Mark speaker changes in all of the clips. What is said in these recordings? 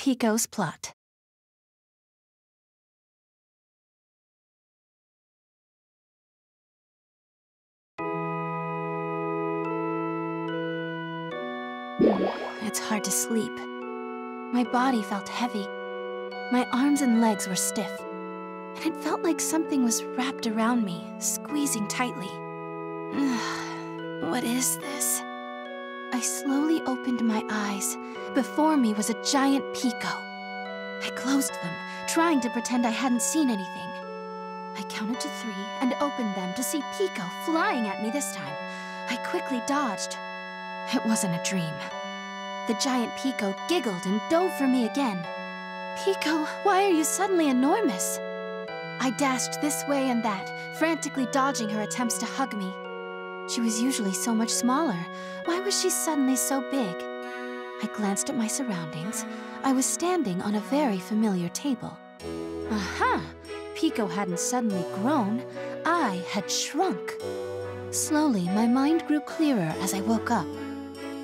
Speaker 1: Pico's plot. It's hard to sleep. My body felt heavy. My arms and legs were stiff. And it felt like something was wrapped around me, squeezing tightly. What is this? I slowly opened my eyes. Before me was a giant Pico. I closed them, trying to pretend I hadn't seen anything. I counted to 3 and opened them to see Pico flying at me this time. I quickly dodged. It wasn't a dream. The giant Pico giggled and dove for me again. Pico, why are you suddenly enormous? I dashed this way and that, frantically dodging her attempts to hug me. She was usually so much smaller. Why was she suddenly so big? I glanced at my surroundings. I was standing on a very familiar table. Aha! Pico hadn't suddenly grown. I had shrunk. Slowly, my mind grew clearer as I woke up.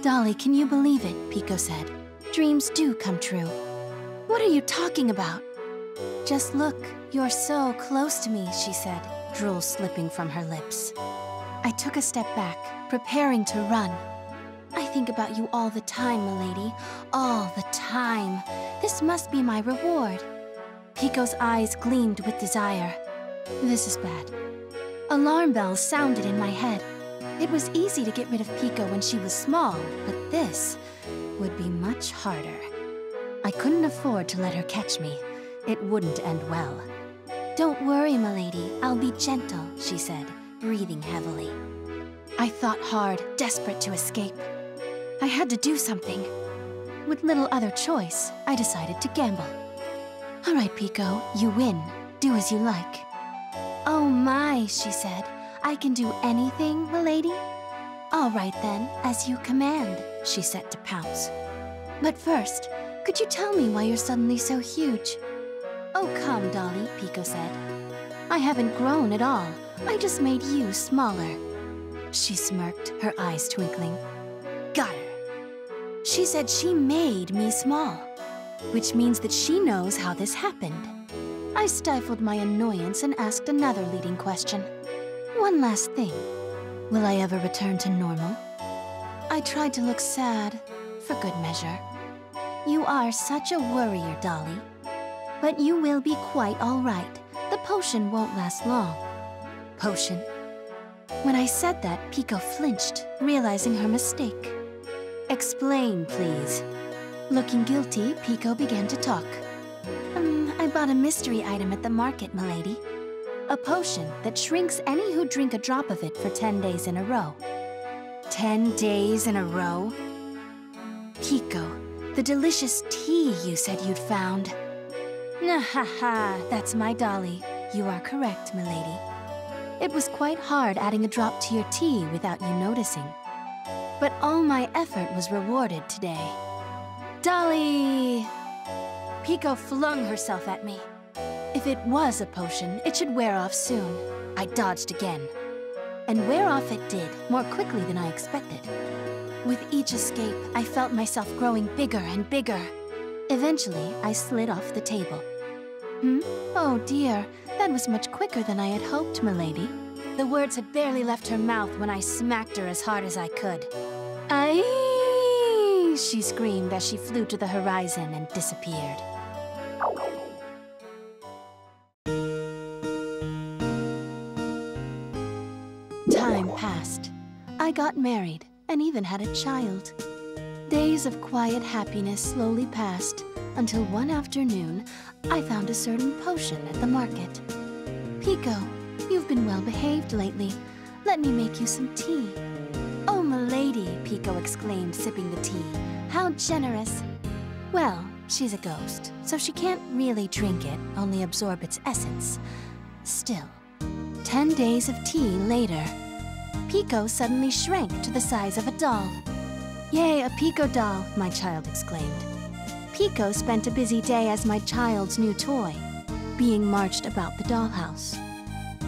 Speaker 1: Dolly, can you believe it? Pico said. Dreams do come true. What are you talking about? Just look, you're so close to me, she said, drool slipping from her lips. I took a step back, preparing to run. I think about you all the time, milady. All the time. This must be my reward. Pico's eyes gleamed with desire. This is bad. Alarm bells sounded in my head. It was easy to get rid of Pico when she was small, but this would be much harder. I couldn't afford to let her catch me. It wouldn't end well. Don't worry, milady. I'll be gentle, she said, breathing heavily. I thought hard, desperate to escape. I had to do something. With little other choice, I decided to gamble. All right, Pico, you win. Do as you like. Oh my, she said. I can do anything, milady? All right then, as you command, she set to pounce. But first, could you tell me why you're suddenly so huge? Oh, come, Dolly, Pico said. I haven't grown at all. I just made you smaller. She smirked, her eyes twinkling. Got her. She said she made me small, which means that she knows how this happened. I stifled my annoyance and asked another leading question. One last thing. Will I ever return to normal? I tried to look sad, for good measure. You are such a worrier, Dolly. But you will be quite all right. The potion won't last long. Potion? When I said that, Pico flinched, realizing her mistake. Explain, please. Looking guilty, Pico began to talk. I bought a mystery item at the market, milady. A potion that shrinks any who drink a drop of it for 10 days in a row. 10 days in a row? Pico, the delicious tea you said you'd found. Nah-ha-ha, that's my Dolly. You are correct, milady. It was quite hard adding a drop to your tea without you noticing. But all my effort was rewarded today. Dolly! Pico flung herself at me. If it was a potion, it should wear off soon. I dodged again. And wear off it did, more quickly than I expected. With each escape, I felt myself growing bigger and bigger. Eventually, I slid off the table. Oh dear, that was much quicker than I had hoped, milady. The words had barely left her mouth when I smacked her as hard as I could. Aye! She screamed as she flew to the horizon and disappeared. Time passed. I got married and even had a child. Days of quiet happiness slowly passed until one afternoon I found a certain potion at the market. Pico, you've been well behaved lately. Let me make you some tea. Oh, milady, Pico exclaimed, sipping the tea. How generous. Well, she's a ghost, so she can't really drink it, only absorb its essence. Still, 10 days of tea later, Pico suddenly shrank to the size of a doll. Yay, a Pico doll, my child exclaimed. Pico spent a busy day as my child's new toy, being marched about the dollhouse.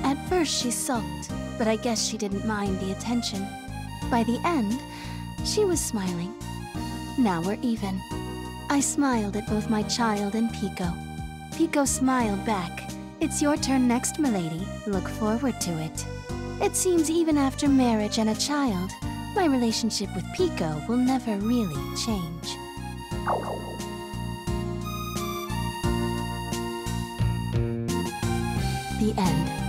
Speaker 1: At first she sulked, but I guess she didn't mind the attention. By the end, she was smiling. Now we're even. I smiled at both my child and Pico. Pico smiled back. It's your turn next, milady. Look forward to it. It seems even after marriage and a child, my relationship with Pico will never really change. The end.